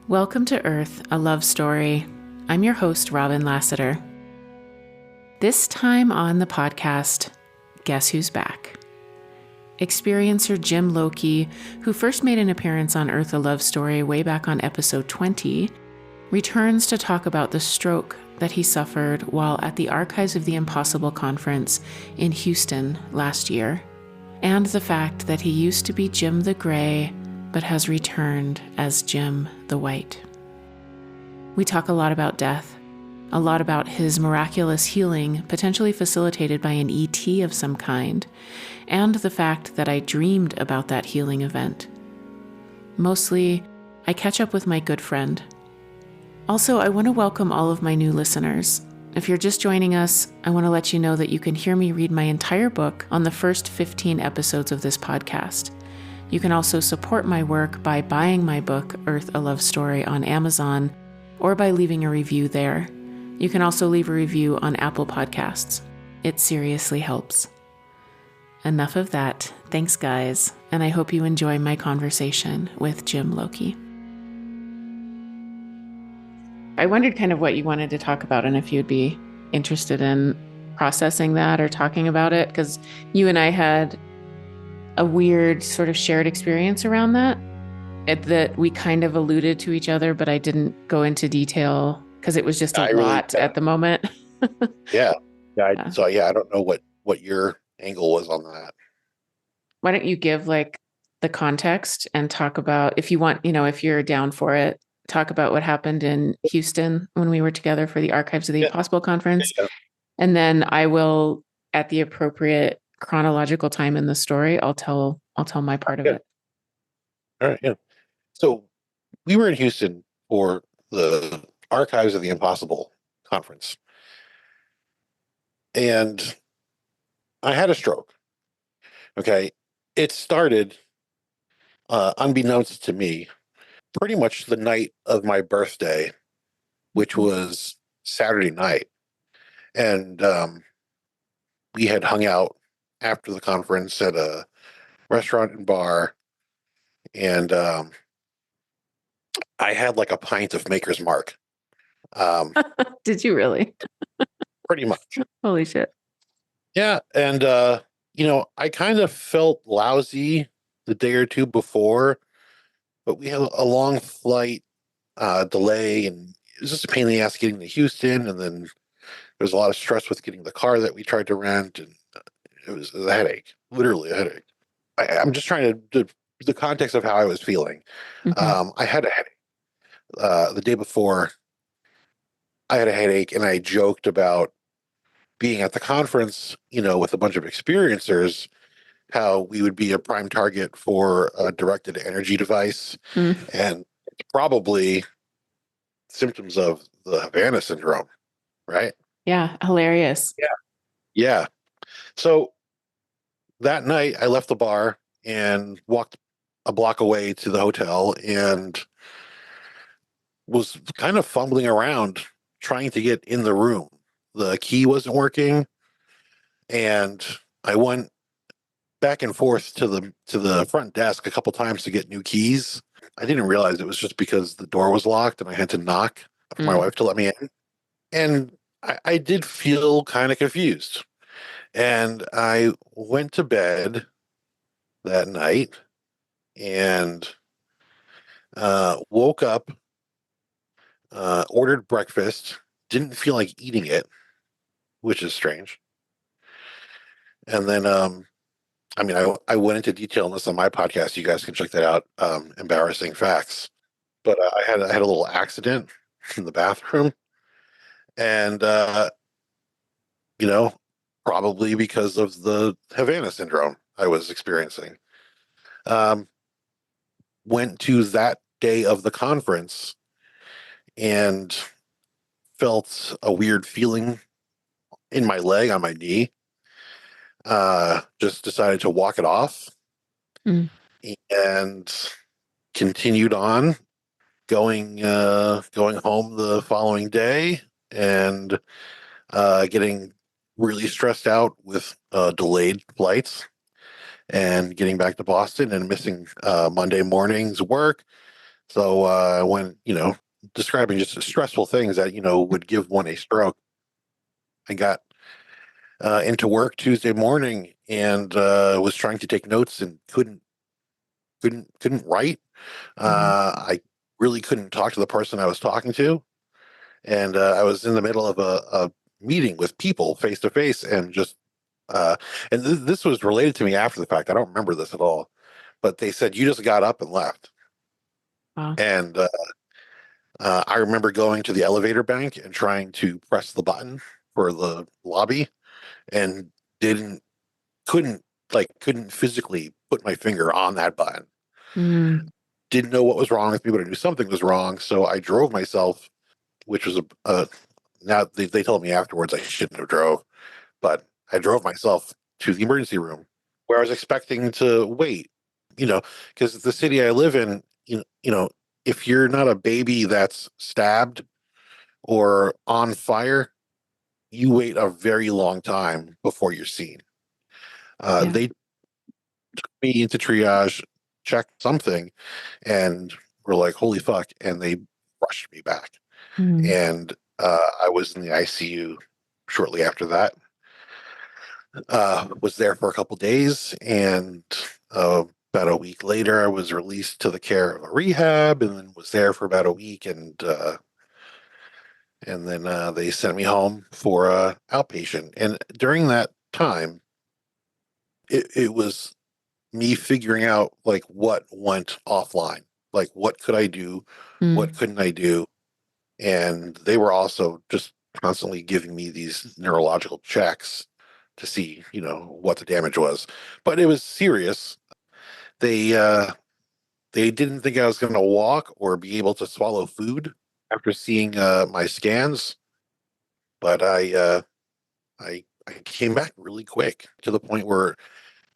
Welcome to Earth, a love story. I'm your host, Robin Lassiter. This time on the podcast, guess who's back? Experiencer Jim Loki, who first made an appearance on Earth, a Love Story way back on episode 20, returns to talk about the stroke that he suffered while at the Archives of the Impossible conference in Houston last year, and the fact that he used to be Jim the Gray, but has returned as Jim the White. We talk a lot about death, a lot about his miraculous healing, potentially facilitated by an ET of some kind, and the fact that I dreamed about that healing event. Mostly, I catch up with my good friend. Also, I want to welcome all of my new listeners. If you're just joining us, I want to let you know that you can hear me read my entire book on the first 15 episodes of this podcast. You can also support my work by buying my book, Earth, a Love Story, on Amazon, or by leaving a review there. You can also leave a review on Apple Podcasts. It seriously helps. Enough of that. Thanks, guys, and I hope you enjoy my conversation with Jim Loki. I wondered kind of what you wanted to talk about and if you'd be interested in processing that or talking about it, because you and I had a weird sort of shared experience around that we kind of alluded to each other, but I didn't go into detail because it was just a lot at the moment. Yeah. So I don't know what your angle was on that. Why don't you give like the context and talk about, if you want, if you're down for it, talk about what happened in Houston when we were together for the Archives of the Impossible conference. Yeah. And then I will, at the appropriate chronological time in the story, I'll tell my part of it. All right. Yeah. So we were in Houston for the Archives of the Impossible conference, and I had a stroke. Okay. It started, unbeknownst to me, pretty much the night of my birthday, which was Saturday night. And we had hung out after the conference at a restaurant and bar, and I had like a pint of Maker's Mark. Did you really? Pretty much. Holy shit. Yeah. And, I kind of felt lousy the day or two before, but we had a long flight delay, and it was just a pain in the ass getting to Houston. And then there was a lot of stress with getting the car that we tried to rent, and it was a headache, literally a headache. I'm just trying to the context of how I was feeling. Mm-hmm. I had a headache. The day before, I had a headache, and I joked about being at the conference, with a bunch of experiencers, how we would be a prime target for a directed energy device. Mm. And it's probably symptoms of the Havana syndrome, right? Yeah, hilarious. Yeah. So that night I left the bar and walked a block away to the hotel and was kind of fumbling around trying to get in the room. The key wasn't working, and I went back and forth to the front desk a couple times to get new keys. I didn't realize it was just because the door was locked and I had to knock for my wife to let me in. And I did feel kind of confused. And I went to bed that night and woke up, ordered breakfast, didn't feel like eating it, which is strange. And then I went into detail on this on my podcast. You guys can check that out. Embarrassing facts. But I had a little accident in the bathroom, and probably because of the Havana syndrome I was experiencing. Went to that day of the conference and felt a weird feeling in my leg, on my knee. Just decided to walk it off and continued on going home the following day, and getting really stressed out with delayed flights and getting back to Boston and missing Monday morning's work, So when, describing just stressful things that, would give one a stroke, I got into work Tuesday morning and was trying to take notes and couldn't write. Mm. I really couldn't talk to the person I was talking to, and I was in the middle of a meeting with people face to face, and just this was related to me after the fact. I don't remember this at all, but they said you just got up and left, Wow. and I remember going to the elevator bank and trying to press the button for the lobby, and didn't couldn't couldn't physically put my finger on that button. Mm. Didn't know what was wrong with me, but I knew something was wrong. So I drove myself, which was a now they told me afterwards I shouldn't have drove, but I drove myself to the emergency room where I was expecting to wait, because the city I live in, if you're not a baby that's stabbed or on fire, you wait a very long time before you're seen. Yeah. They took me into triage, checked something, and were like, "Holy fuck!" And they rushed me back, Mm. and I was in the ICU shortly after that. Was there for a couple days, and about a week later, I was released to the care of a rehab, and then was there for about a week, and then they sent me home for outpatient. And during that time, it was me figuring out like what went offline, like what could I do, what Mm. couldn't I do, and they were also just constantly giving me these neurological checks to see, what the damage was. But it was serious. They didn't think I was going to walk or be able to swallow food after seeing my scans, but I came back really quick to the point where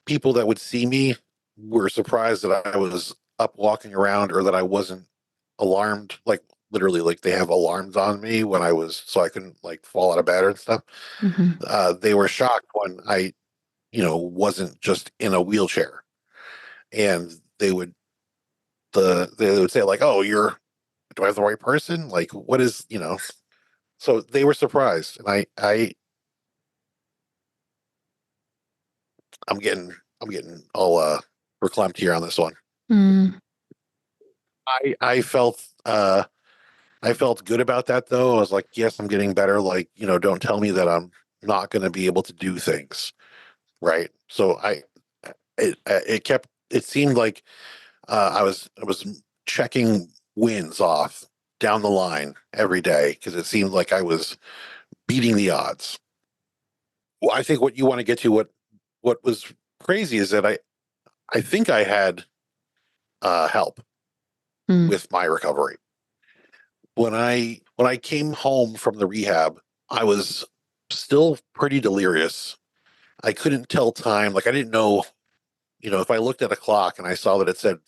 people that would see me were surprised that I was up walking around or that I wasn't alarmed, like literally like they have alarms on me when I was so I couldn't like fall out of bed and stuff. Mm-hmm. They were shocked when I, wasn't just in a wheelchair, and they would say like, "Oh, do I have the right person? Like, what is?" So they were surprised, and I'm getting all reclamped here on this one. Mm. I felt I felt good about that though. I was like, yes, I'm getting better. Like, don't tell me that I'm not going to be able to do things, right? So it seemed like I was checking wins off down the line every day because it seemed like I was beating the odds. Well, I think what you want to get to, what was crazy is that I think I had help Mm. with my recovery. When I came home from the rehab, I was still pretty delirious. I couldn't tell time. Like I didn't know, if I looked at a clock and I saw that it said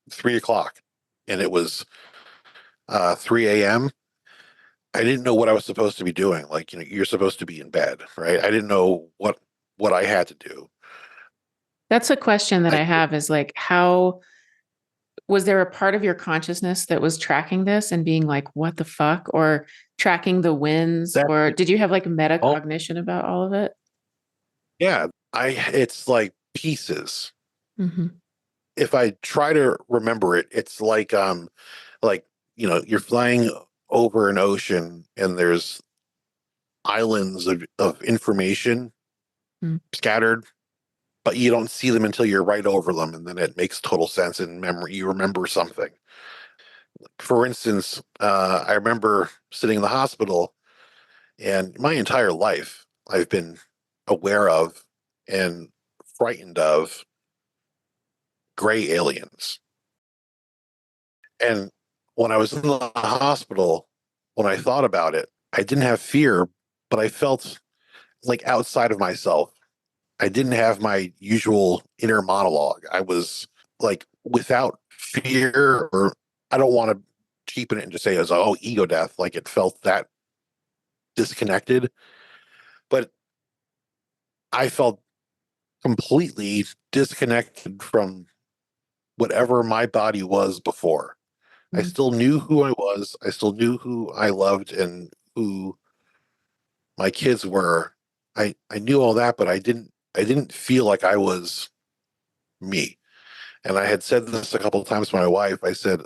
3 o'clock and it was 3 a.m., I didn't know what I was supposed to be doing. Like, you're supposed to be in bed, right? I didn't know what I had to do. That's a question that I I have is like, how was there a part of your consciousness that was tracking this and being like, what the fuck? Or tracking the wins? that Or did you have like oh metacognition about all of it? yeah, I it's like pieces. Mm-hmm. If I try to remember it, it's like you're flying over an ocean and there's islands of information Mm. scattered, but you don't see them until you're right over them, and then it makes total sense in memory. You remember something. For instance, I remember sitting in the hospital, and my entire life I've been aware of and frightened of gray aliens. And when I was in the hospital, when I thought about it, I didn't have fear, but I felt like outside of myself. I didn't have my usual inner monologue. I was like without fear, or I don't want to cheapen it and just say it was, oh, ego death. Like it felt that disconnected, but I felt completely disconnected from whatever my body was before. I Mm. still knew who I was. I still knew who I loved and who my kids were. I knew all that, but I didn't feel like I was me. And I had said this a couple of times to my wife. I said,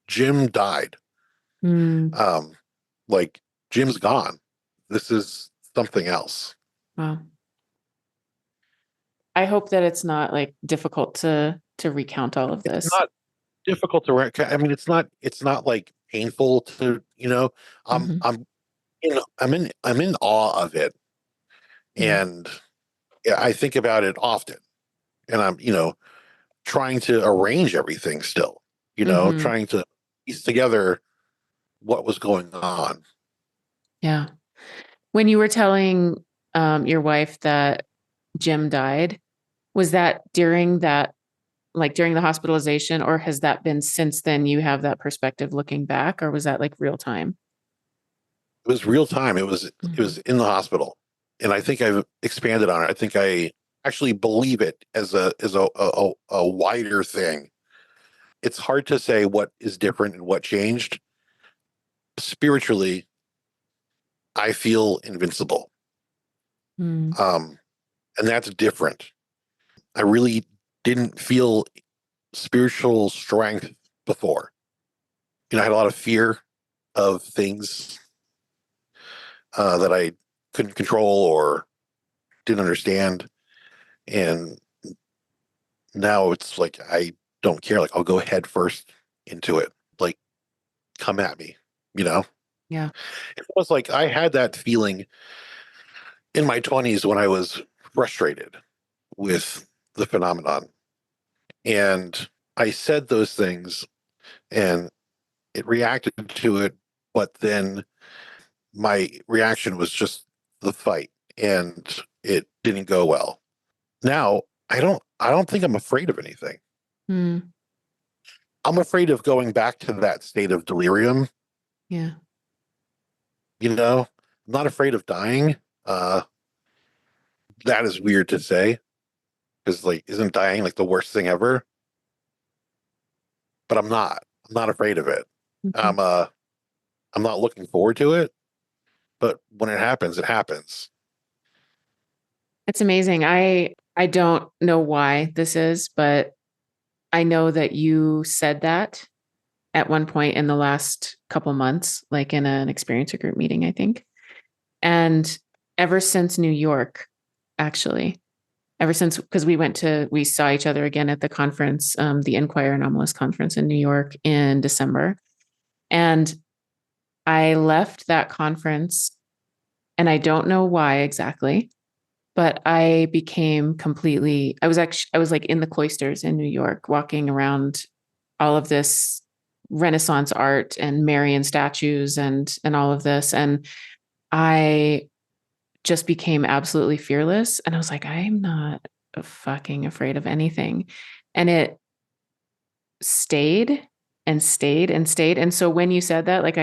Jim died. Mm. Um, like Jim's gone. This is something else. Wow. I hope that it's not like difficult to recount all of It's this. not difficult to I mean, it's not like painful to, Hmm. I'm in awe of it. Yeah. And yeah, I think about it often. And I'm, trying to arrange everything still, Hmm. trying to piece together what was going on. Yeah. When you were telling your wife that Jim died, was that during that, like during the hospitalization, or has that been since then you have that perspective looking back, or was that like real time? It was real time. It was Hmm. in the hospital. And I think I've expanded on it. I think I actually believe it as a wider thing. It's hard to say what is different and what changed. Spiritually, I feel invincible. Mm. Um, and that's different. I really didn't feel spiritual strength before. I had a lot of fear of things that I couldn't control or didn't understand. And now it's like I don't care. Like I'll go head first into it. Like come at me, you know? Yeah. It was like I had that feeling in my 20s when I was frustrated with the phenomenon. And I said those things and it reacted to it, but then my reaction was just the fight and it didn't go well. Now, I don't think I'm afraid of anything. Mm. I'm afraid of going back to that state of delirium, Yeah. I'm not afraid of dying. Uh that is weird to say because like isn't dying like the worst thing ever? But I'm not. I'm not afraid of it. Mhm. I'm not looking forward to it, but when it happens, it happens. It's amazing. I don't know why this is, but I know that you said that at one point in the last couple months, like in an experiencer group meeting, I think. And ever since New York, actually, ever since, because we saw each other again at the conference, the Inquire Anomalous conference in New York in December. And I left that conference and I don't know why exactly, but I was like in the cloisters in New York, walking around all of this Renaissance art and Marian statues and all of this. And I just became absolutely fearless. And I was like, I'm not fucking afraid of anything. And it stayed and stayed and stayed. And so when you said that, like,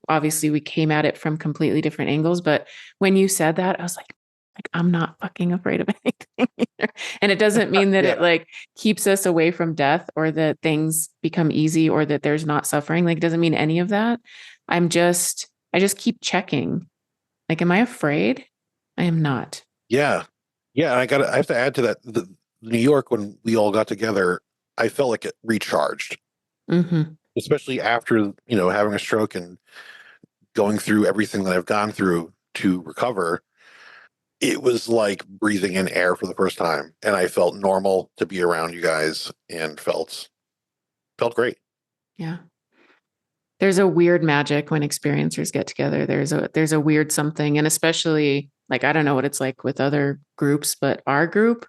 obviously we came at it from completely different angles, but when you said that, I was like, I'm not fucking afraid of anything either. And it doesn't mean that Yeah. it like keeps us away from death or that things become easy or that there's not suffering. Like, it doesn't mean any of that. I just keep checking. Like, am I afraid? I am not. Yeah. Yeah. And I have to add to that the New York when we all got together, I felt like it recharged, Mm-hmm. especially after, having a stroke and going through everything that I've gone through to recover. It was like breathing in air for the first time. And I felt normal to be around you guys and felt great. Yeah. There's a weird magic when experiencers get together. There's a weird something, and especially like I don't know what it's like with other groups, but our group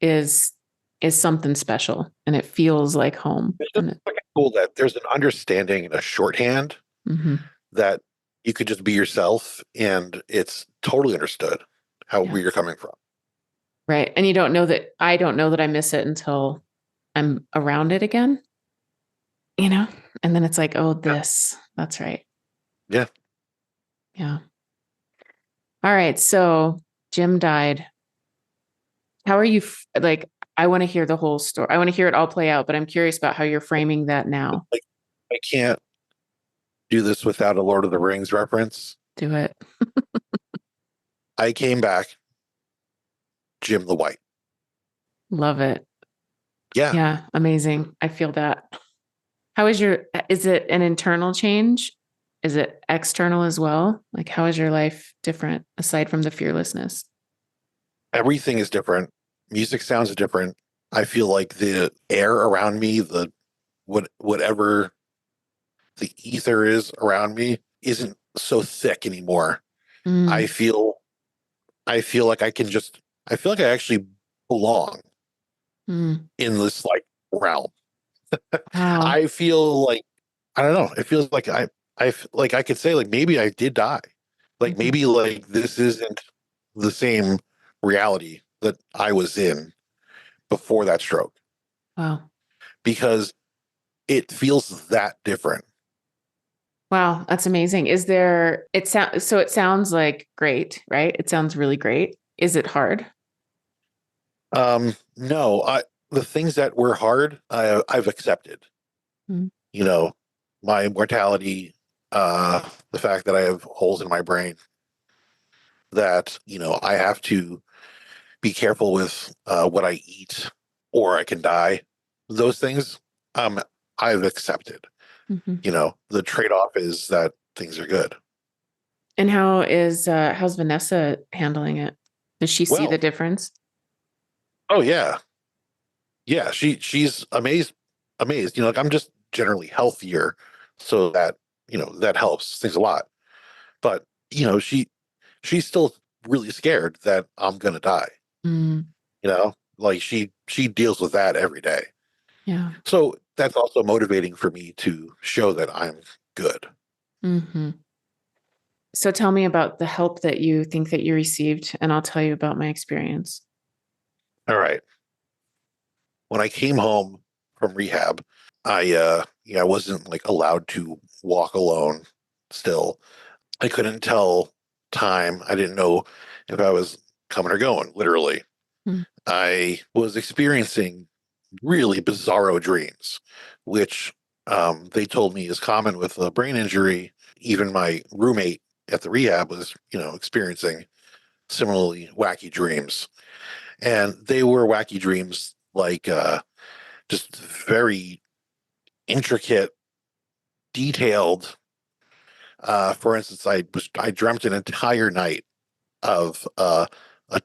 is is something special, and it feels like home. It's just And fucking cool that there's an understanding and a shorthand mhm, that you could just be yourself and it's totally understood yeah, where you're coming from. right. And you don't know that I don't know that I miss it until I'm around it again, you know. And then it's like, oh, that's right, Yeah. yeah. All right, so Jim died. How are you like? I want to hear the whole story. I want to hear it all play out, but I'm curious about how you're framing that now. Like, I can't do this without a Lord of the Rings reference. Do it. I came back, Jim the White. Love it. Yeah. Yeah. Amazing. I feel that. How is is it an internal change? Is it external as well? Like, how is your life different aside from the fearlessness? Everything is different. Music sounds different. I feel like the air around me, whatever the ether is around me, isn't so thick anymore. I Mm, feel I feel like I feel like I actually belong mm. in this like realm. Wow. I feel like I don't know. It feels like like I could say like maybe I did die. Like Mhm. maybe like this isn't the same reality that I was in before that stroke Wow. because it feels that different. Wow. That's amazing. It sounds like great, right? It sounds really great. Is it hard? No, the things that were hard, I've accepted. Mm, You know, my mortality, the fact that I have holes in my brain, that I have to be careful with what I eat, or I can die. Those things, I've accepted. mhm. The trade-off is that things are good. And how's Vanessa handling it? Does she see the Well, difference? oh yeah, yeah. She's amazed. Like I'm just generally healthier, so that that helps things a lot. But she's still really scared that I'm gonna die. Mm, Like she deals with that every day. yeah. So that's also motivating for me to show that I'm good. Hmm. So tell me about the help that you think that you received, and I'll tell you about my experience. All right. When I came home from rehab, I wasn't like allowed to walk alone still. I couldn't tell time. I didn't know if I was coming or going, literally. Mm, I was experiencing really bizarro dreams, which they told me is common with a brain injury. Even my roommate at the rehab was, experiencing similarly wacky dreams. And they were wacky dreams like just very intricate, detailed. For instance, I dreamt an entire night of a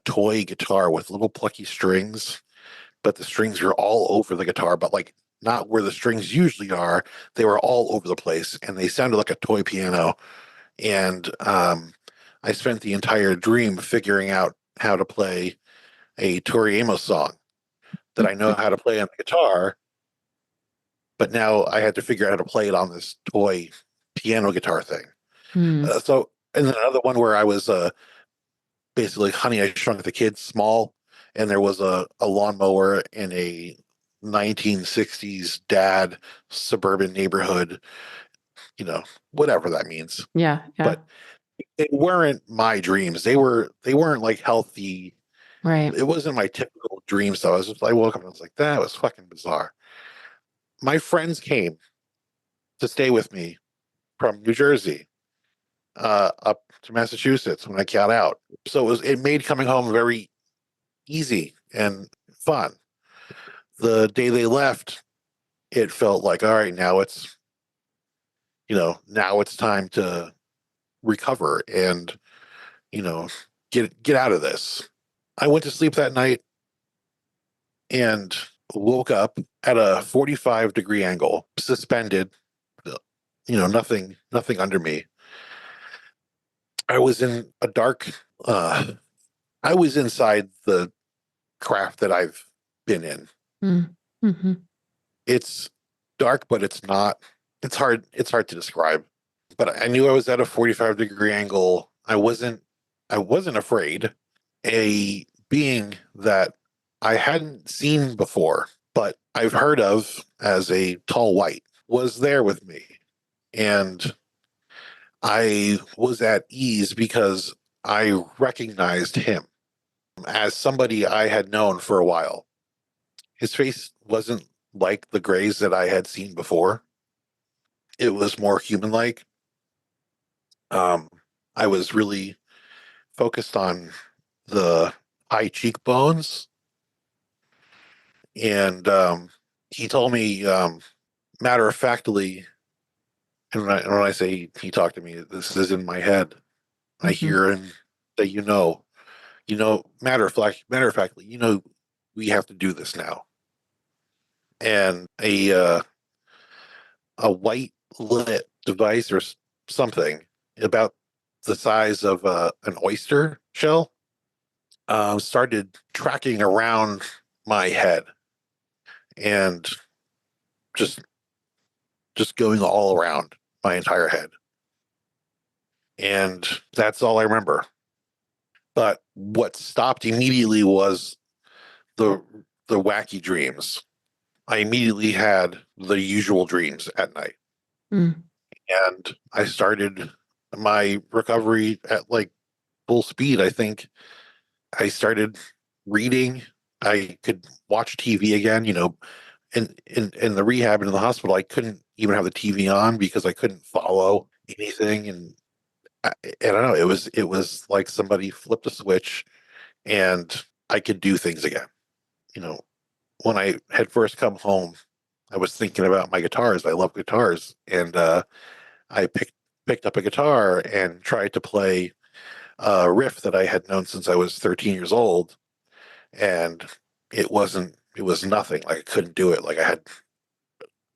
toy guitar with little plucky strings, but the strings were all over the guitar, but like not where the strings usually are. They were all over the place, and they sounded like a toy piano. And I spent the entire dream figuring out how to play a Tori Amos song that I know how to play on the guitar, but now I had to figure out how to play it on this toy piano guitar thing. mm, And then another one where I was basically Honey, I Shrunk the Kids small, and there was a lawnmower in a 1960s dad suburban neighborhood, whatever that means. yeah, yeah, But they weren't my dreams. They weren't like healthy. right. It wasn't my typical dream. So I woke up and I was like, that was fucking bizarre. My friends came to stay with me from New Jersey up to Massachusetts when I got out. So it made coming home very easy and fun. The day they left, it felt like, all right, now it's time to recover and, you know, get out of this. I went to sleep that night and woke up at a 45-degree angle, suspended, nothing under me. I was in a dark, I was inside the craft that I've been in. Mm, hmm. It's dark, but it's hard to describe. But I knew I was at a 45-degree angle. I wasn't afraid. A being that I hadn't seen before, but I've heard of as a tall white was there with me. And I was at ease because I recognized him as somebody I had known for a while. His face wasn't like the grays that I had seen before. It was more human-like. Um, I was really focused on the high cheekbones, and he told me matter of factly, and when I say he talked to me, this is in my head. I hear him say, matter of factly, we have to do this now. And a white lit device or something about the size of an oyster shell started tracking around my head and just going all around my entire head. And that's all I remember. But what stopped immediately was the wacky dreams. I immediately had the usual dreams at night. And I started my recovery at like full speed. I think I started reading. I could watch TV again, in the rehab and in the hospital. I couldn't even have the TV on because I couldn't follow anything. And I don't know, it was like somebody flipped a switch and I could do things again. When I had first come home, I was thinking about my guitars. I love guitars. And I picked up a guitar and tried to play a riff that I had known since I was 13 years old. And it was nothing. Like I couldn't do it. Like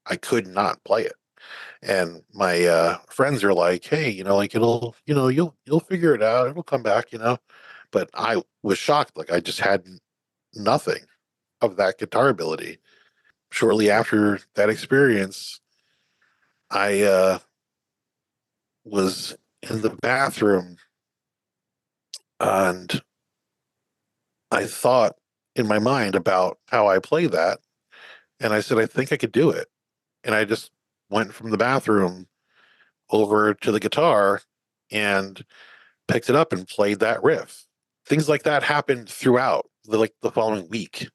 I could not play it. And my friends are like, hey, like you'll figure it out. It'll come back. But I was shocked. Like I just had nothing of that guitar ability. Shortly after that experience, I was in the bathroom and I thought in my mind about how I play that. And I said, I think I could do it. And I just went from the bathroom over to the guitar and picked it up and played that riff. Things like that happened throughout the following week.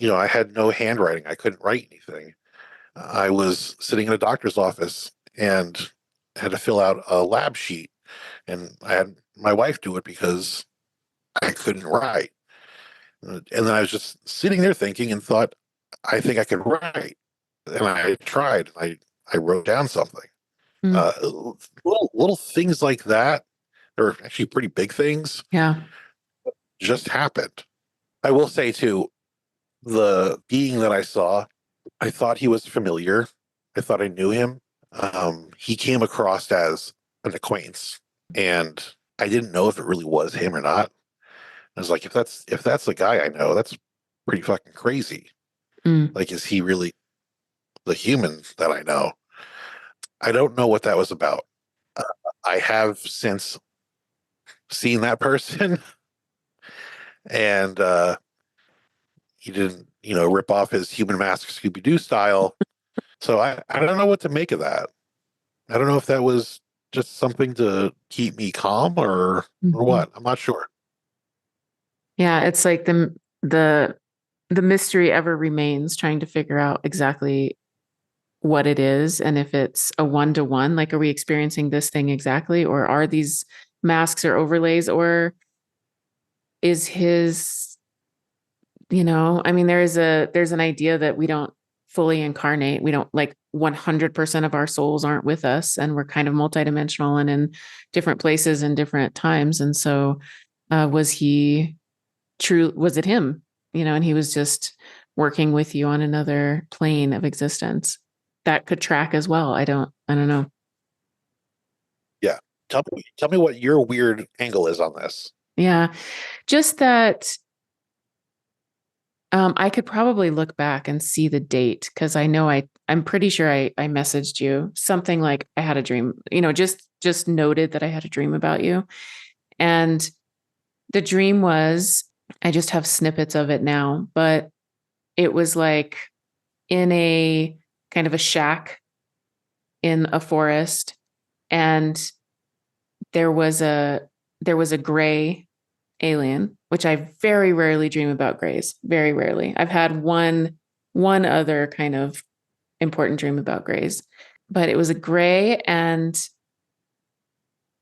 I had no handwriting. I couldn't write anything. I was sitting in a doctor's office and had to fill out a lab sheet, and I had my wife do it because I couldn't write. And then I was just sitting there thinking and thought, I think I could write. And I tried. I wrote down something. Little things like that. They're actually pretty big things. Yeah. Just happened. I will say too, the being that I saw, I thought he was familiar. I thought I knew him. He came across as an acquaintance, and I didn't know if it really was him or not. I was like, if that's the guy I know, that's pretty fucking crazy. Like, is he really the human that I know? I don't know what that was about. I have since seen that person, and he didn't, rip off his human mask Scooby-Doo style. So I don't know what to make of that. I don't know if that was just something to keep me calm or what. I'm not sure. Yeah, it's like the mystery ever remains, trying to figure out exactly what it is and if it's a one-to-one, like are we experiencing this thing exactly, or are these masks or overlays, or is his, I mean, there's an idea that we don't fully incarnate. We don't, like, 100% of our souls aren't with us, and we're kind of multidimensional and in different places and different times. And so was he true? Was it him? And he was just working with you on another plane of existence that could track as well. I don't know. Yeah. Tell me what your weird angle is on this. Yeah. Just that I could probably look back and see the date, because I know I'm pretty sure I messaged you something like I had a dream, just noted that I had a dream about you. And the dream was, I just have snippets of it now, but it was like in a kind of a shack in a forest, and there was a gray alien which I very rarely dream about grays. Very rarely. I've had one other kind of important dream about grays, but it was a gray, and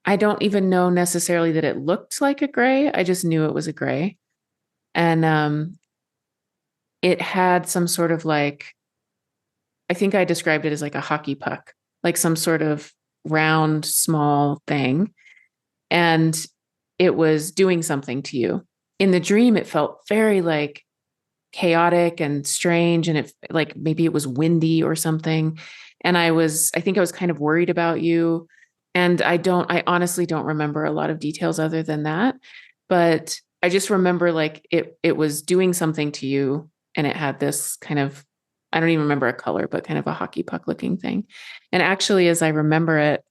I don't even know necessarily that it looked like a gray. I just knew it was a gray. And it had some sort of like, I think I described it as like a hockey puck, like some sort of round, small thing. And it was doing something to you. In the dream, it felt very like chaotic and strange. And it like maybe it was windy or something. And I think I was kind of worried about you. And I honestly don't remember a lot of details other than that. But I just remember like it was doing something to you, and it had this kind of, I don't even remember a color, but kind of a hockey puck looking thing. And actually, as I remember it,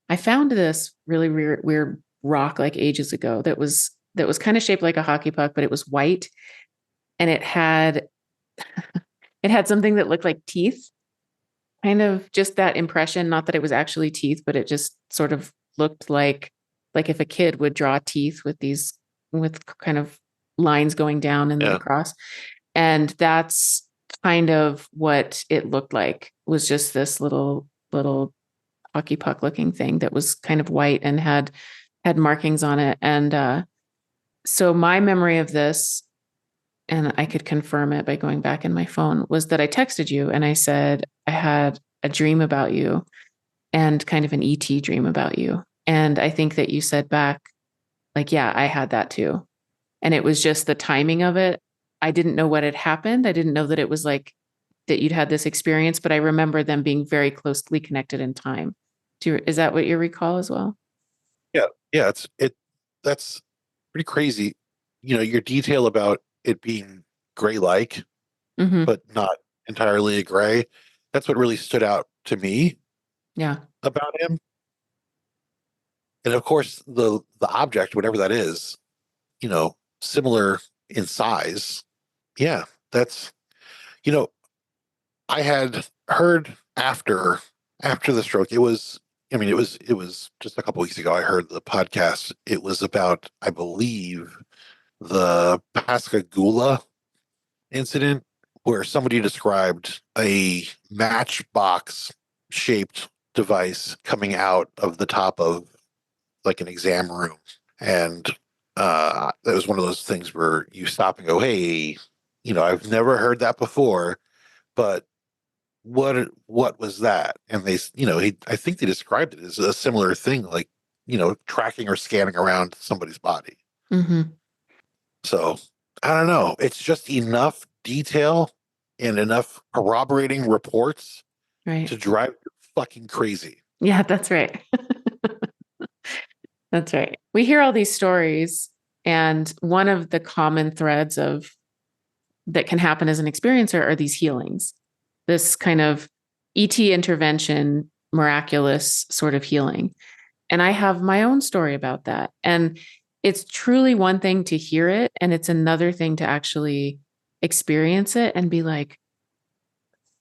I found this really weird rock like ages ago that was kind of shaped like a hockey puck, but it was white, and it had something that looked like teeth. Kind of just that impression, not that it was actually teeth, but it just sort of looked like if a kid would draw teeth with kind of lines going down and then across. And that's kind of what it looked like, was just this little hockey puck looking thing that was kind of white and had markings on it. And so my memory of this, and I could confirm it by going back in my phone, was that I texted you and I said I had a dream about you, and kind of an ET dream about you. And I think that you said back, like, yeah, I had that too. And it was just the timing of it. I didn't know what had happened. I didn't know that it was like that you'd had this experience, but I remember them being very closely connected in time. Is that what you recall as well? Yeah. Yeah. That's pretty crazy. Your detail about it being gray-like, Mm-hmm. but not entirely a gray. That's what really stood out to me. Yeah. About him. And of course, the object, whatever that is, similar in size. Yeah, that's you know, I had heard after the stroke. It was just a couple weeks ago. I heard the podcast. It was about, I believe, the Pascagoula incident, where somebody described a matchbox shaped device coming out of the top of like an exam room. And that was one of those things where you stop and go, hey, I've never heard that before, but what was that? And I think they described it as a similar thing, like, tracking or scanning around somebody's body. Mm-hmm. So I don't know. It's just enough detail and enough corroborating reports Right. to drive you fucking crazy. Yeah, that's right. That's right. We hear all these stories, and one of the common threads that can happen as an experiencer are these healings. This kind of ET intervention, miraculous sort of healing. And I have my own story about that. And it's truly one thing to hear it, and it's another thing to actually experience it and be like,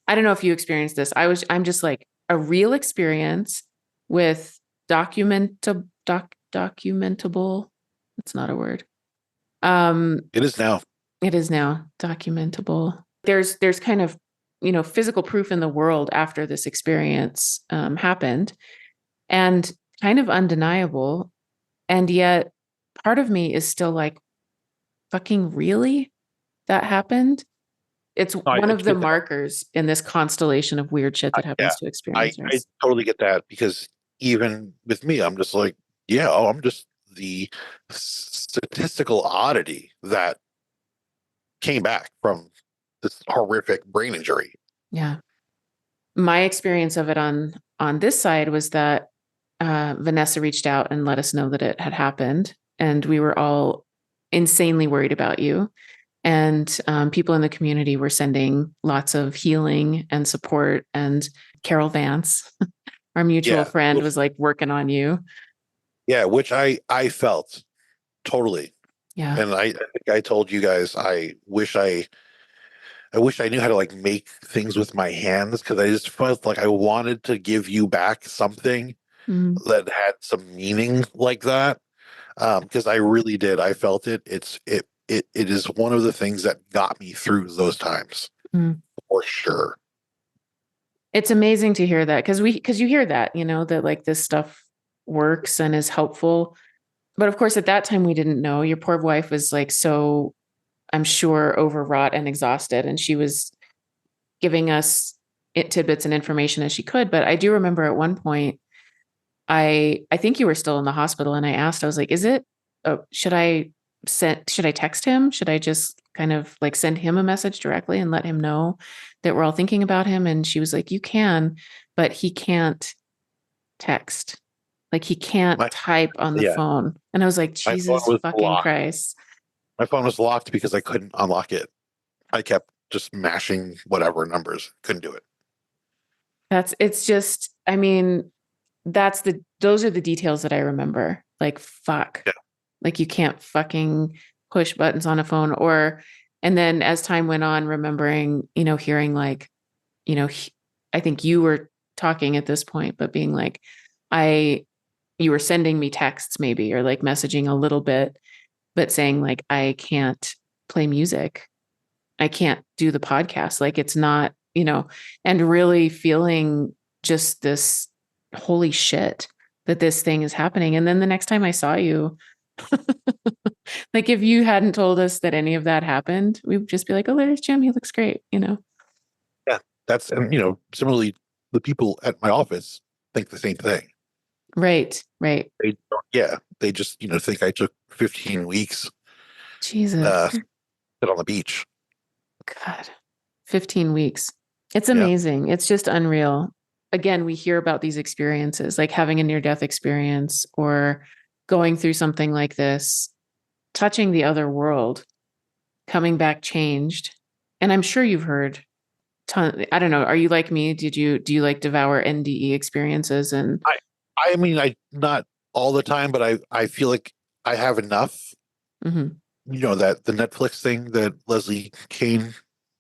I don't know if you experienced this. I'm just like a real experience with documentable. That's not a word. It is now. It is now documentable. There's kind of, physical proof in the world after this experience happened, and kind of undeniable. And yet part of me is still like, fucking really? That happened? It's one of the markers in this constellation of weird shit that happens to experiencers. I totally get that, because even with me, I'm just like, yeah, I'm just the statistical oddity that came back from this horrific brain injury. Yeah. My experience of it on this side was that Vanessa reached out and let us know that it had happened, and we were all insanely worried about you. And people in the community were sending lots of healing and support. And Carol Vance, our mutual friend, was like working on you. Yeah, which I felt totally. Yeah. And I think I told you guys, I wish I knew how to like make things with my hands, because I just felt like I wanted to give you back something that had some meaning like that. Because I really did. I felt it. It is one of the things that got me through those times Mm. for sure. It's amazing to hear that because you hear that, that like this stuff works and is helpful. But of course, at that time, we didn't know. Your poor wife was like so, I'm sure, overwrought and exhausted. And she was giving us tidbits and information as she could. But I do remember at one point, I think you were still in the hospital. And I was like, should I text him? Should I just kind of like send him a message directly and let him know that we're all thinking about him? And she was like, you can, but he can't text. Like he can't My type on the Yeah, phone. And I was like, my phone Jesus was fucking locked. Christ. My phone was locked because I couldn't unlock it. I kept just mashing whatever numbers. Couldn't do it. It's just, I mean, those are the details that I remember. Like, fuck. Yeah. Like you can't fucking push buttons on a phone and then as time went on, remembering, hearing like, I think you were talking at this point, but being like, you were sending me texts maybe, or like messaging a little bit, but saying like, I can't play music. I can't do the podcast. Like it's not, and really feeling just this holy shit that this thing is happening. And then the next time I saw you, like if you hadn't told us that any of that happened, we would just be like, oh, there's Jim. He looks great, Yeah, and similarly, the people at my office think the same thing. Right, right. They just think I took 15 weeks Jesus. sit on the beach. God. 15 weeks. It's Yeah, amazing. It's just unreal. Again, we hear about these experiences, like having a near-death experience or going through something like this, touching the other world, coming back changed. And I'm sure you've heard I don't know. Are you like me? Do you like devour NDE experiences and I mean, I not all the time, but I feel like I have enough. Mhm. That the Netflix thing that Leslie Kane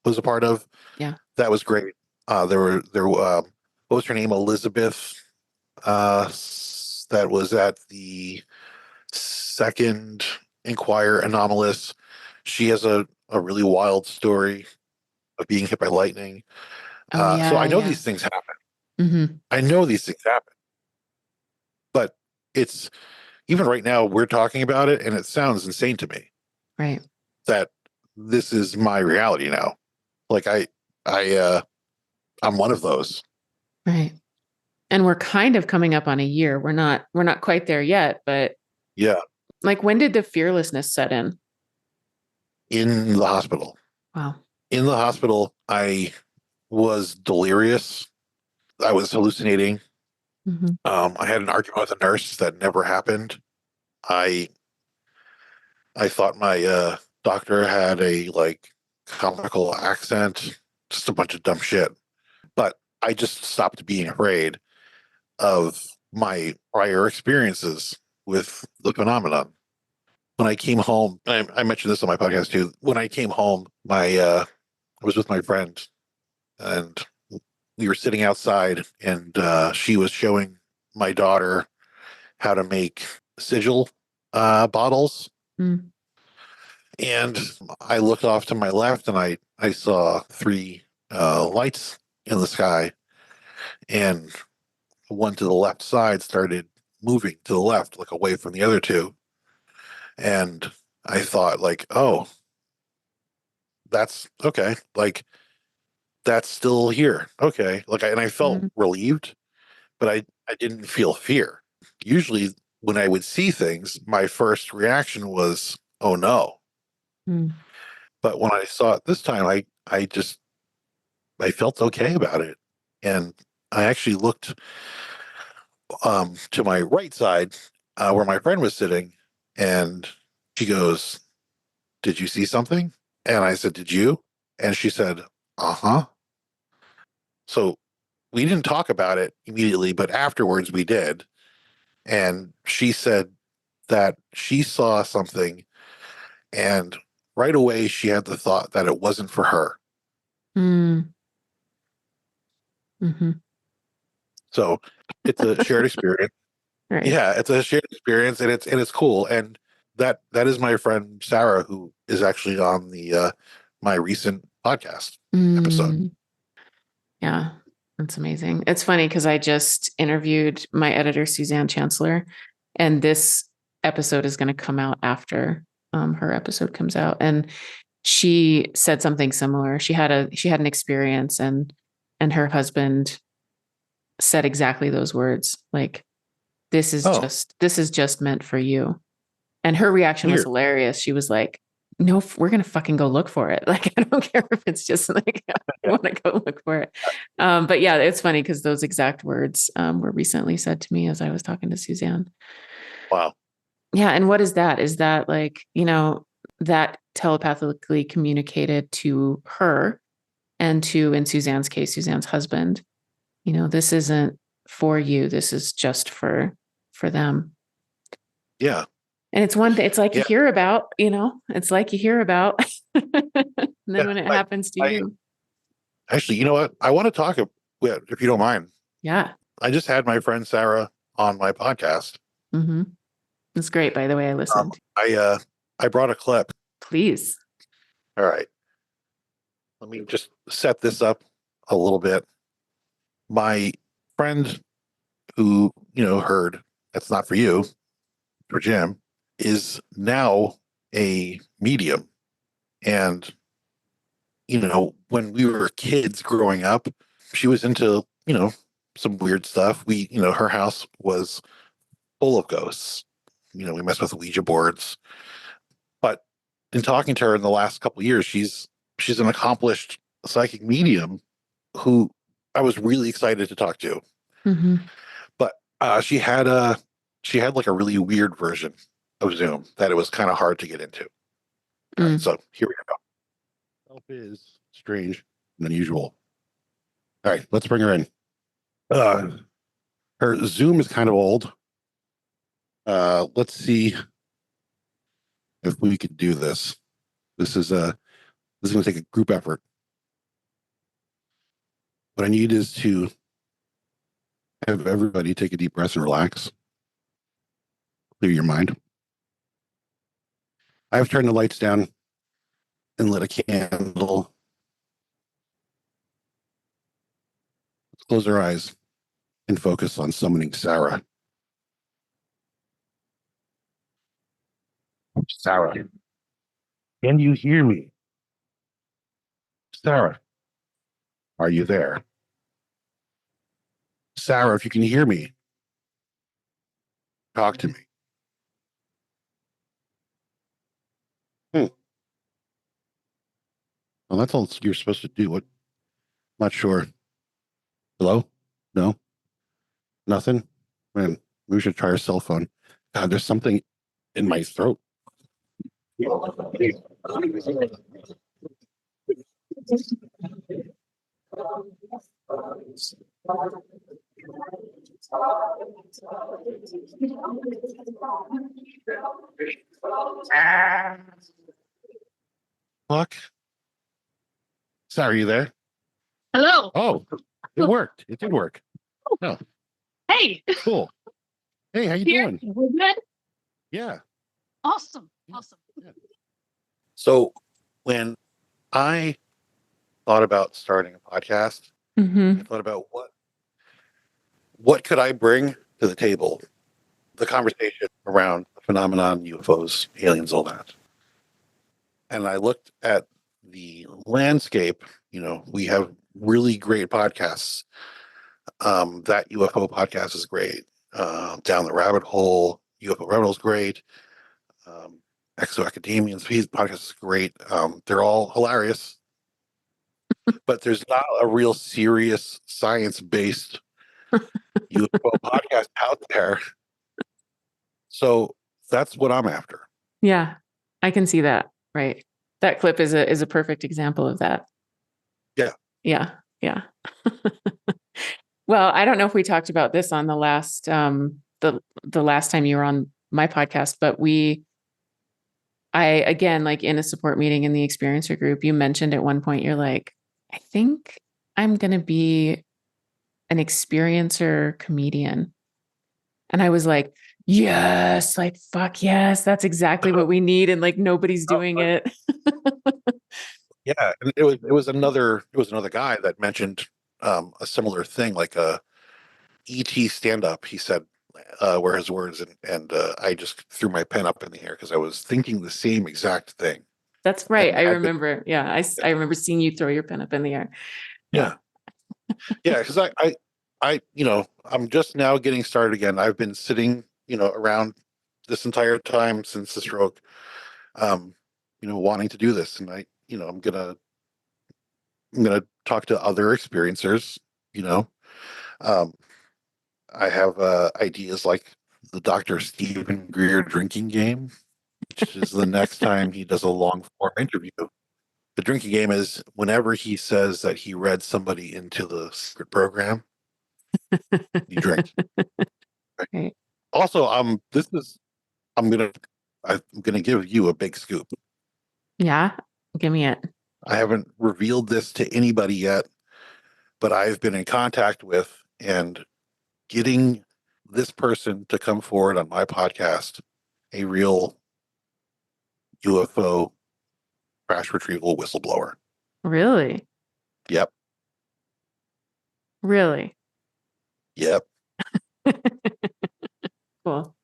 was a part of, Yeah. that was great. What was her name? Elizabeth. That was at the second Inquire Anomalous. She has a really wild story of being hit by lightning. Oh So yeah, I know yeah. these things happen. Hmm. I know these things happen, but it's even right now we're talking about it, and it sounds insane to me Right. that this is my reality now. Like I I'm one of those. Right. And we're kind of coming up on a year. We're not quite there yet, but Yeah, like when did the fearlessness set in? in the hospital. Wow. In the hospital, I was delirious. I was hallucinating. Hmm. I had an argument with a nurse that never happened. I I thought my doctor had a like comical accent, just a bunch of dumb shit. But I just stopped being afraid of my prior experiences with the phenomenon. When I came home, I mentioned this on my podcast too. When I came home, I was with my friend, and we were sitting outside, and she was showing my daughter how to make sigil bottles. Mm. And I looked off to my left, and I saw three lights in the sky, and one to the left side started moving to the left, like away from the other two. And I thought, like, oh, that's okay. Like, that's still here. Okay. And I felt Mm. relieved, but I didn't feel fear. Usually, when I would see things, my first reaction was, oh no. Mm. But when I saw it this time, I felt okay about it. And I actually looked to my right side where my friend was sitting, and she goes, "Did you see something?" And I said, "Did you?" And she said, "Uh-huh." So we didn't talk about it immediately, but afterwards we did. And she said that she saw something, and right away she had the thought that it wasn't for her. Mm. Hmm. So it's a shared experience. Right. Yeah, it's a shared experience, and it's cool. And that is my friend Sarah, who is actually on the my recent podcast episode. Yeah, that's amazing. It's funny because I just interviewed my editor, Suzanne Chancellor, and this episode is going to come out after her episode comes out. And she said something similar. She had an experience, and her husband said exactly those words, like, this is just meant for you. And her reaction was hilarious. She was like, no, we're going to fucking go look for it. Like, I don't care if it's just like, I want to go look for it. But yeah, it's funny because those exact words were recently said to me as I was talking to Suzanne. Wow. Yeah. And what is that? Is that like, that telepathically communicated to her and to, in Suzanne's case, Suzanne's husband, this isn't for you. This is just for them. Yeah. And it's one thing, it's like you hear about, it's like you hear about, and then when it happens to you. Actually, you know what? I want to talk, if you don't mind. Yeah. I just had my friend Sarah on my podcast. Mm-hmm. It's great, by the way. I listened. I brought a clip. Please. All right. Let me just set this up a little bit. My friend who, heard That's Not For You, for Jim, is now a medium. And, when we were kids growing up, she was into, some weird stuff. Her house was full of ghosts. We messed with Ouija boards. But in talking to her in the last couple of years, she's an accomplished psychic medium who I was really excited to talk to. Mm-hmm. But she had like a really weird version of Zoom that it was kind of hard to get into. All right, so here we go. Self is strange and unusual. All right, let's bring her in. Her Zoom is kind of old. Let's see if we could do this. This is going to take a group effort. What I need is to have everybody take a deep breath and relax. Clear your mind. I've turned the lights down and lit a candle. Let's close our eyes and focus on summoning Sarah. Sarah, can you hear me? Sarah, are you there? Sarah, if you can hear me, talk to me. Well, that's all you're supposed to do. What? Not sure. Hello? No? Nothing? Man, we should try our cell phone. God, there's something in my throat. Fuck. Sorry, are you there? Hello. Oh, it worked. It did work. Oh. Hey. Cool. Hey, how you doing? We're good. Yeah. Awesome. Yeah. So when I thought about starting a podcast, I thought about what could I bring to the table? The conversation around the phenomenon, UFOs, aliens, all that. And I looked at the landscape. We have really great podcasts. That UFO podcast is great. Down the Rabbit Hole, UFO Rabbit Hole is great. Exo Academians, his podcast is great. They're all hilarious. But there's not a real serious science-based UFO podcast out there. So that's what I'm after. Yeah, I can see that. Right. That clip is a perfect example of that. Yeah. Yeah. Yeah. Well, I don't know if we talked about this on the last, the last time you were on my podcast, but I, again, like in a support meeting in the experiencer group, you mentioned at one point, you're like, I think I'm going to be an experiencer comedian. And I was like, Yes, like fuck yes, that's exactly what we need, and like nobody's doing it. Yeah, and it was another guy that mentioned a similar thing, like a ET stand up. He said were his words, and I just threw my pen up in the air because I was thinking the same exact thing. That's right. And I I've been, remember. Yeah, I remember seeing you throw your pen up in the air. Yeah. yeah, yeah, because I'm just now getting started again. I've been sitting, around this entire time since the stroke, um, wanting to do this, and I'm gonna talk to other experiencers. You know, um, I have ideas like the Dr. Stephen Greer drinking game, which is the next time he does a long form interview. The drinking game is whenever he says that he read somebody into the secret program, you drink. Okay. Also, this is I'm gonna I'm gonna give you a big scoop. Yeah. Give me it. I haven't revealed this to anybody yet, but I've been in contact with and getting this person to come forward on my podcast, a real UFO crash retrieval whistleblower. Really? Yep. Really? Yep. Cool.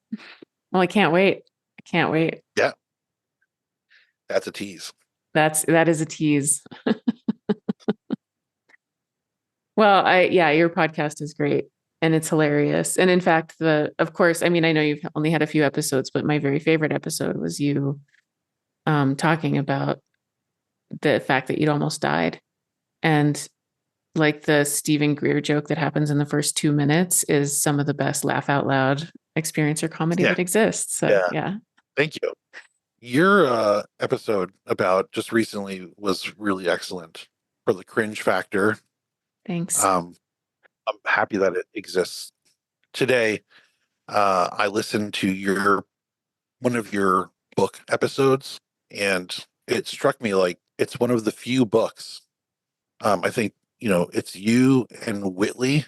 Well, I can't wait. I can't wait. Yeah. That's a tease. That is a tease. Well, your podcast is great and it's hilarious. And in fact, of course, I mean, I know you've only had a few episodes, but my very favorite episode was you talking about the fact that you'd almost died. And like the Stephen Greer joke that happens in the first 2 minutes is some of the best laugh out loud experiencer comedy Yeah. that exists. So Yeah. yeah. Thank you. Your episode about just recently was really excellent for the cringe factor. Thanks. I'm happy that it exists. Today, I listened to one of your book episodes, and it struck me like it's one of the few books. I think it's you and Whitley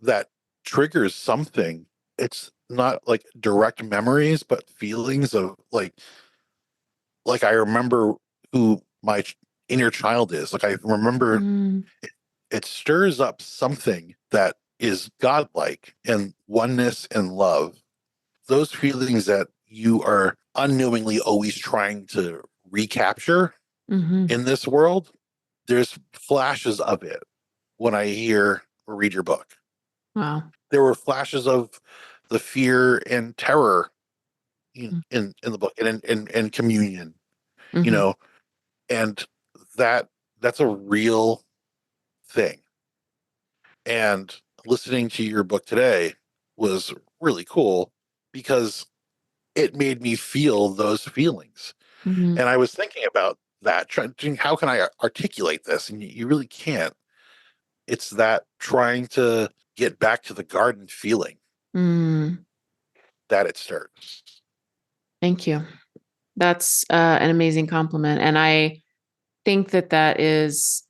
that triggers something. It's not like direct memories, but feelings of like I remember who my inner child is. Like I remember it stirs up something that is godlike and oneness and love. Those feelings that you are unknowingly always trying to recapture in this world, there's flashes of it when I hear or read your book. Wow. There were flashes of the fear and terror in the book and in communion, you know, and that's a real thing. And listening to your book today was really cool because it made me feel those feelings. And I was thinking about that, trying, how can I articulate this? And you really can't. It's that trying to get back to the garden feeling that it stirs. Thank you. That's an amazing compliment. And I think that is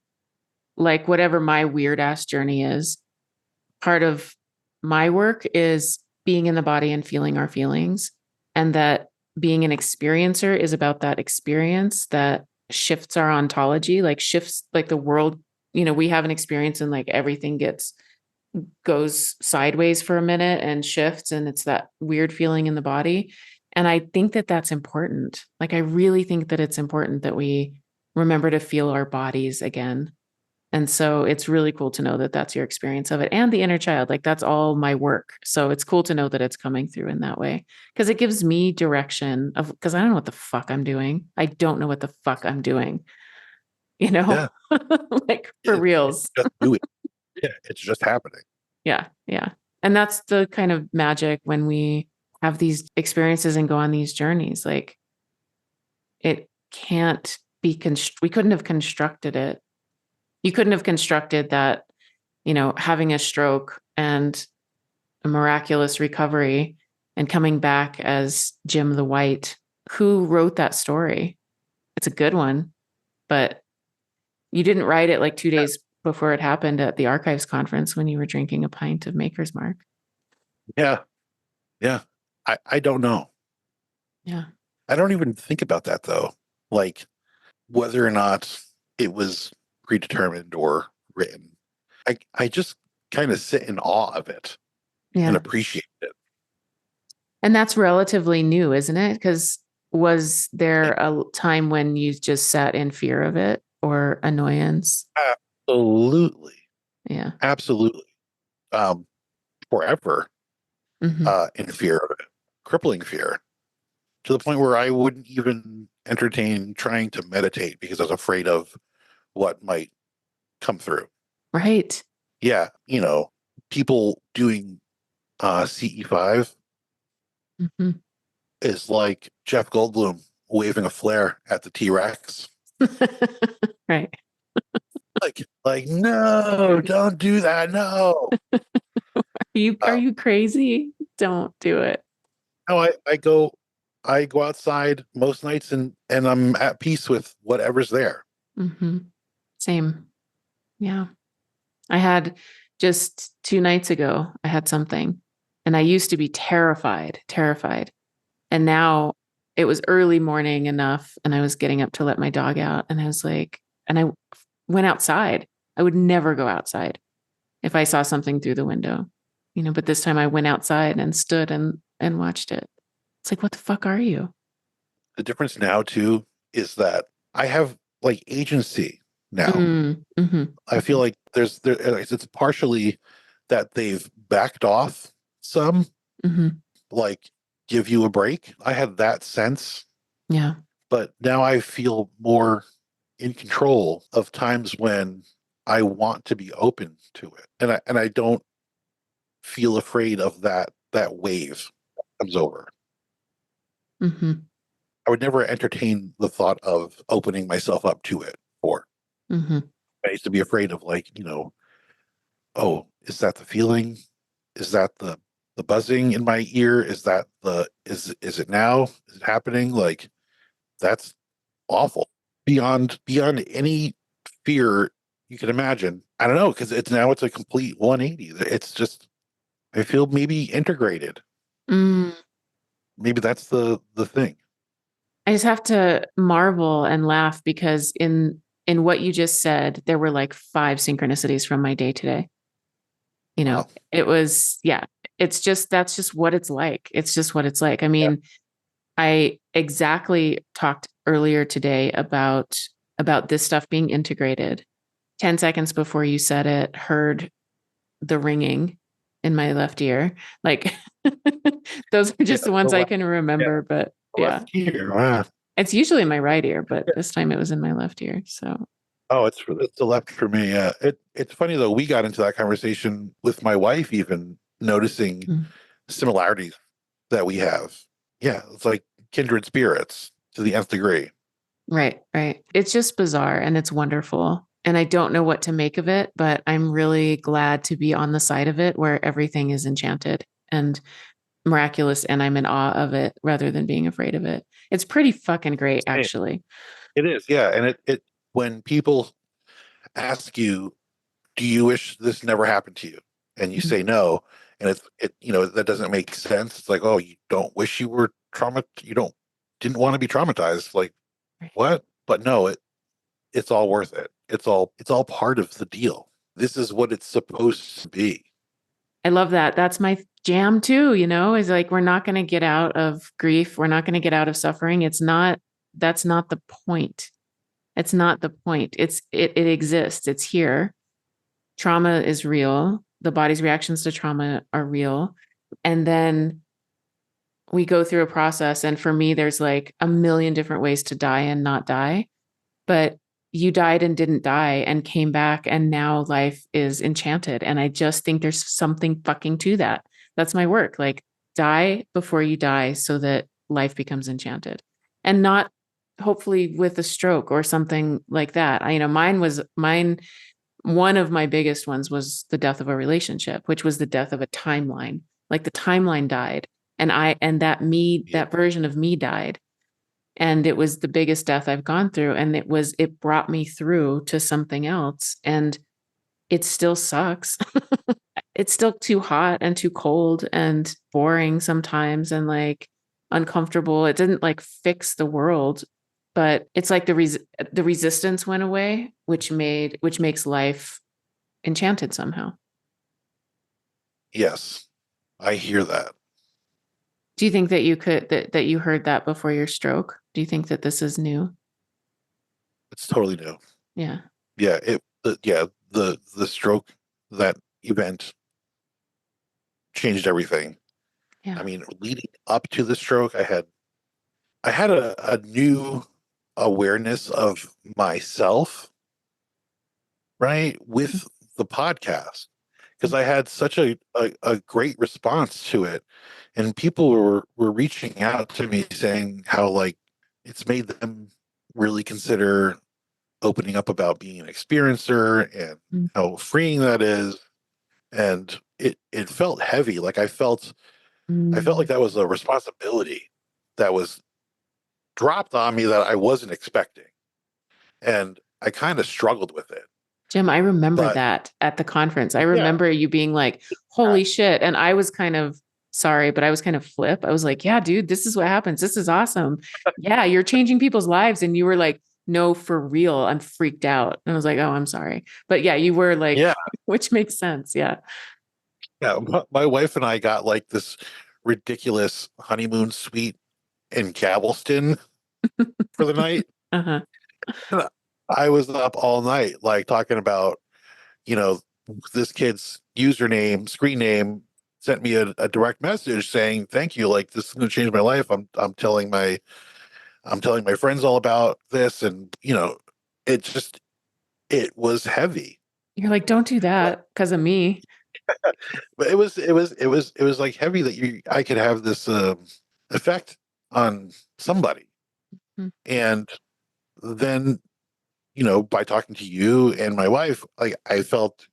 like whatever my weird ass journey is, part of my work is being in the body and feeling our feelings. And that being an experiencer is about that experience that shifts our ontology, like shifts like the world, we have an experience and like everything goes sideways for a minute and shifts. And it's that weird feeling in the body. And I think that that's important. Like, I really think that it's important that we remember to feel our bodies again. And so it's really cool to know that that's your experience of it and the inner child. Like, that's all my work. So it's cool to know that it's coming through in that way because it gives me direction because I don't know what the fuck I'm doing. I don't know what the fuck I'm doing, Yeah. like for reals. It's just doing. Yeah, it's just happening. Yeah. Yeah. And that's the kind of magic when we have these experiences and go on these journeys. Like, it can't be, we couldn't have constructed it. You couldn't have constructed that, having a stroke and a miraculous recovery and coming back as Jim the White. Who wrote that story? It's a good one, but you didn't write it like 2 days before it happened at the archives conference when you were drinking a pint of Maker's Mark. Yeah. Yeah. I don't know. Yeah. I don't even think about that though. Like whether or not it was predetermined or written. I just kind of sit in awe of it and Yeah. appreciate it. And that's relatively new, isn't it? Because was there a time when you just sat in fear of it or annoyance? Absolutely. Yeah. Absolutely. Forever Mm-hmm. in fear of it. Crippling fear. To the point where I wouldn't even entertain trying to meditate because I was afraid of what might come through. Right. Yeah, people doing CE5 Mm-hmm. is like Jeff Goldblum waving a flare at the T-Rex. Right. Like, no, don't do that. No. Are Uh, you crazy? Don't do it. no, I go outside most nights and I'm at peace with whatever's there. Mm-hmm. Same. Yeah. I had just 2 nights ago, I had something and I used to be terrified. And now it was early morning enough and I was getting up to let my dog out and I was like, and I went outside. I would never go outside if I saw something through the window, but this time I went outside and stood and watched it. It's like, what the fuck are you? The difference now too is that I have like agency now. Mm-hmm. I feel like it's partially that they've backed off some, Mm-hmm. like give you a break. I had that sense, Yeah. but now I feel more in control of times when I want to be open to it. And I don't feel afraid of that wave that comes over. Mm-hmm. I would never entertain the thought of opening myself up to it or Mm-hmm. I used to be afraid of like, oh, is that the feeling? Is that the buzzing in my ear? Is that is it now? Is it happening? Like that's awful. Beyond any fear you can imagine. I don't know, because it's a complete 180. It's just I feel maybe integrated. Mm. Maybe that's the thing. I just have to marvel and laugh because in what you just said, there were like 5 synchronicities from my day today. Wow. It was, yeah, that's just what it's like. It's just what it's like. I Yeah. mean, I exactly talked earlier today about this stuff being integrated. 10 seconds before you said it, heard the ringing in my left ear. Like those are Yeah, just the ones the I left, can yeah, remember, but the yeah. left ear. Wow. It's usually my right ear, but this time it was in my left ear. So, Oh, it's the left for me. Yeah. It's funny though, we got into that conversation with my wife, even noticing mm, similarities that we have. Yeah, it's like kindred spirits to the nth degree. right, right. It's just bizarre and it's wonderful. And I don't know what to make of it, but I'm really glad to be on the side of it where everything is enchanted and miraculous and I'm in awe of it rather than being afraid of it. It's pretty fucking great, Hey, actually. it is, yeah. And it when people ask you, do you wish this never happened to you? And you Mhm. say no, and that doesn't make sense. It's like, oh, you don't wish you were you didn't want to be traumatized. Like, Right. what? But no, it's all worth it. It's all part of the deal. This is what it's supposed to be. I love that. That's my jam too, is like we're not going to get out of grief. We're not going to get out of suffering. That's not the point. It's not the point. It exists. It's here. Trauma is real. The body's reactions to trauma are real. And then we go through a process. And for me, there's like a million different ways to die and not die. But you died and didn't die and came back. And now life is enchanted. And I just think there's something fucking to that. That's my work. Like die before you die so that life becomes enchanted and not hopefully with a stroke or something like that. Mine. One of my biggest ones was the death of a relationship, which was the death of a timeline. Like the timeline died and Yeah. that version of me died. And it was the biggest death I've gone through. And it brought me through to something else. And it still sucks. it's still too hot and too cold and boring sometimes and like uncomfortable. It didn't like fix the world, but it's like the resistance went away, which makes life enchanted somehow. Yes, I hear that. Do you think that that you heard that before your stroke? Do you think that this is new? It's totally new. Yeah. Yeah, the stroke, that event changed everything. Yeah. I mean, leading up to the stroke, I had a new awareness of myself, right, with the podcast, because I had such a great response to it, and people were reaching out to me saying how like it's made them really consider opening up about being an experiencer and Mm. how freeing that is. And it felt heavy. Like I felt like that was a responsibility that was dropped on me that I wasn't expecting. And I kind of struggled with it. Jim, I remember But that at the conference. I yeah, remember you being like, holy shit. And I was kind of sorry, but I was kind of flip. I was like, yeah, dude, this is what happens. This is awesome. Yeah, you're changing people's lives. And you were like, no, for real. I'm freaked out. And I was like, oh, I'm sorry. But yeah, you were like, yeah, which makes sense. Yeah. yeah. My wife and I got like this ridiculous honeymoon suite in Galveston for the night. Uh-huh. And I was up all night, like talking about, you know, this kid's username, screen name sent me a direct message saying, thank you. Like, this is going to change my life. I'm telling my friends all about this. And, it just, it was heavy, You're like, don't do but, that because of me. but it was like heavy that I could have this, effect on somebody. Mhm. And then, by talking to you and my wife, like I felt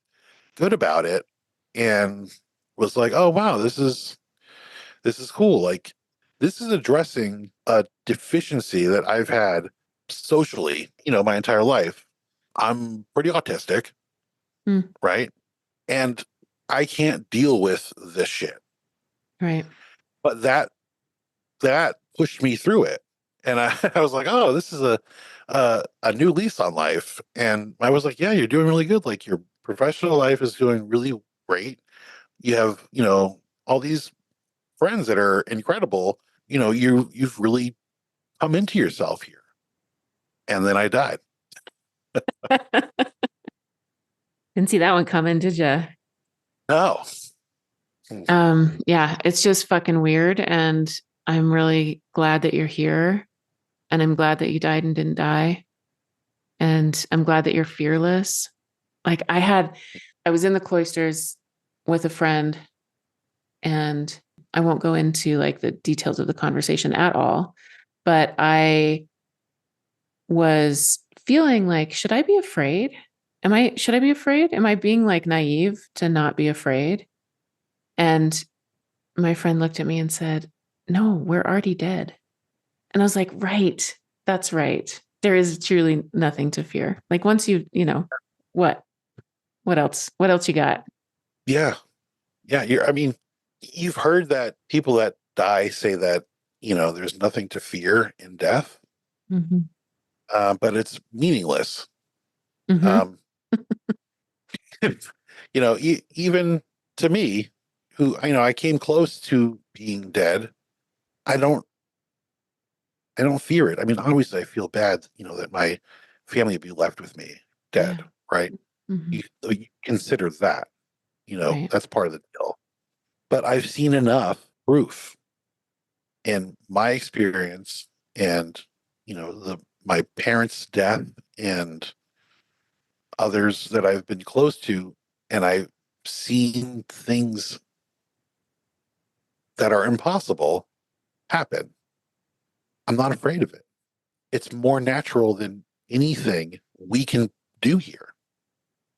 good about it and was like, oh wow, this is cool. Like this is addressing a deficiency that I've had socially, my entire life. I'm pretty autistic, Mm. right? And I can't deal with this shit. Right. But that pushed me through it. And I was like, oh, this is a new lease on life. And I was like, yeah, you're doing really good. Like your professional life is doing really great. You have, all these friends that are incredible. You've really come into yourself here. And then I died. Didn't see that one coming, did you? No. Yeah, it's just fucking weird. And I'm really glad that you're here. And I'm glad that you died and didn't die. And I'm glad that you're fearless. Like I was in the cloisters with a friend, and I won't go into like the details of the conversation at all, but I was feeling like, should I be afraid? Should I be afraid? Am I being like naive to not be afraid? And my friend looked at me and said, no, we're already dead. And I was like, right, that's right. There is truly nothing to fear. Like once what? What else? What else you got? Yeah. Yeah. I mean, you've heard that people that die say that, there's nothing to fear in death, Mm-hmm. but it's meaningless. Mm-hmm. Um, even to me, who, I came close to being dead, I don't, I don't fear it. I mean, obviously I feel bad, that my family would be left with me Yeah. dead, right? Mm-hmm. You consider that, Right. that's part of the deal. But I've seen enough proof in my experience and, my parents' death and others that I've been close to, and I've seen things that are impossible happen. I'm not afraid of it. It's more natural than anything we can do here.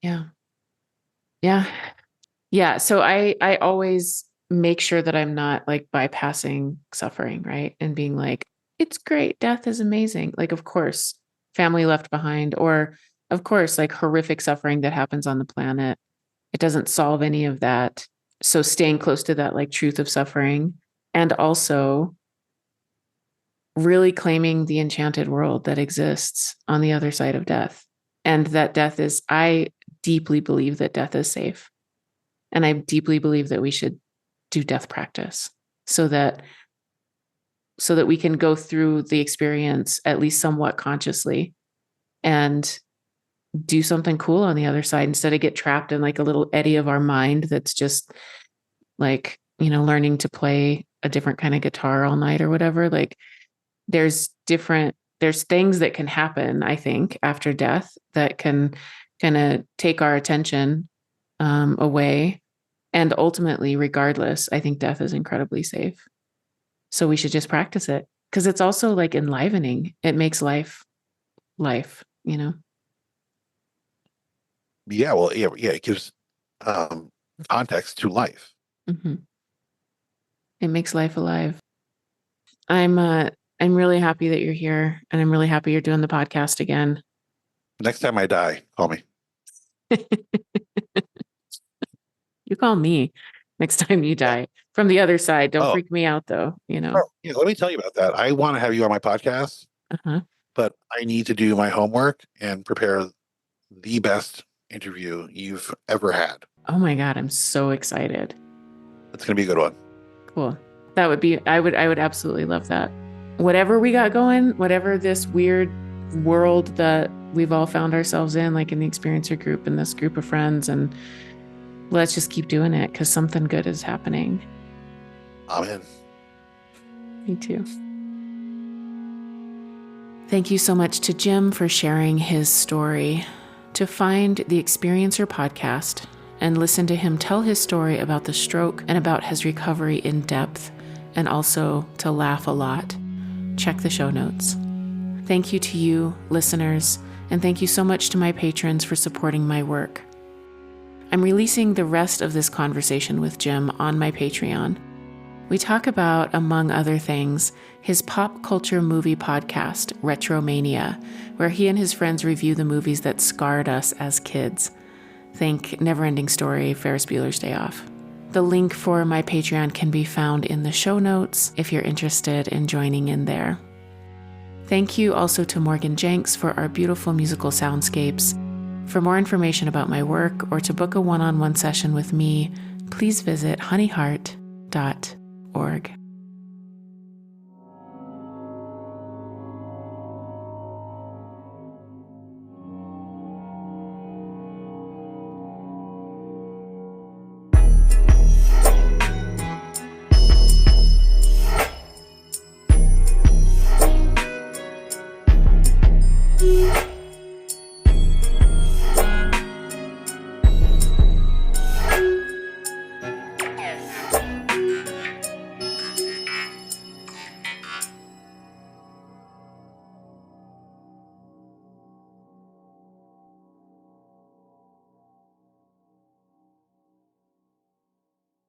Yeah. Yeah. Yeah. So I always make sure that I'm not like bypassing suffering, right? And being like, it's great. Death is amazing. Like, of course, family left behind, or of course, like horrific suffering that happens on the planet. It doesn't solve any of that. So staying close to that like truth of suffering, and also really claiming the enchanted world that exists on the other side of death. And that I deeply believe that death is safe. And I deeply believe that we should do death practice so that we can go through the experience at least somewhat consciously and do something cool on the other side instead of get trapped in like a little eddy of our mind that's just like, learning to play a different kind of guitar all night or whatever. Like there's things that can happen, I think, after death that can kind of take our attention away. And ultimately, regardless, I think death is incredibly safe. So we should just practice it because it's also like enlivening. It makes life, Yeah. Well, yeah. It gives context to life. Mm-hmm. It makes life alive. I'm really happy that you're here, and I'm really happy you're doing the podcast again. Next time I die, call me. You call me next time you die from the other side. Don't freak me out though, Oh, yeah, let me tell you about that. I want to have you on my podcast, but I need to do my homework and prepare the best interview you've ever had. Oh my God, I'm so excited. It's going to be a good one. Cool. That would be, I would absolutely love that. Whatever we got going, whatever this weird world that we've all found ourselves in, like in the experiencer group and this group of friends, and let's just keep doing it because something good is happening. Amen. Me too. Thank you so much to Jim for sharing his story. To find the Experiencer podcast and listen to him tell his story about the stroke and about his recovery in depth, and also to laugh a lot, check the show notes. Thank you to you, listeners, and thank you so much to my patrons for supporting my work. I'm releasing the rest of this conversation with Jim on my Patreon. We talk about, among other things, his pop culture movie podcast, Retro-Mania, where he and his friends review the movies that scarred us as kids. Think Neverending Story, Ferris Bueller's Day Off. The link for my Patreon can be found in the show notes if you're interested in joining in there. Thank you also to Morgan Jenks for our beautiful musical soundscapes. For more information about my work or to book a one-on-one session with me, please visit honeyheart.org.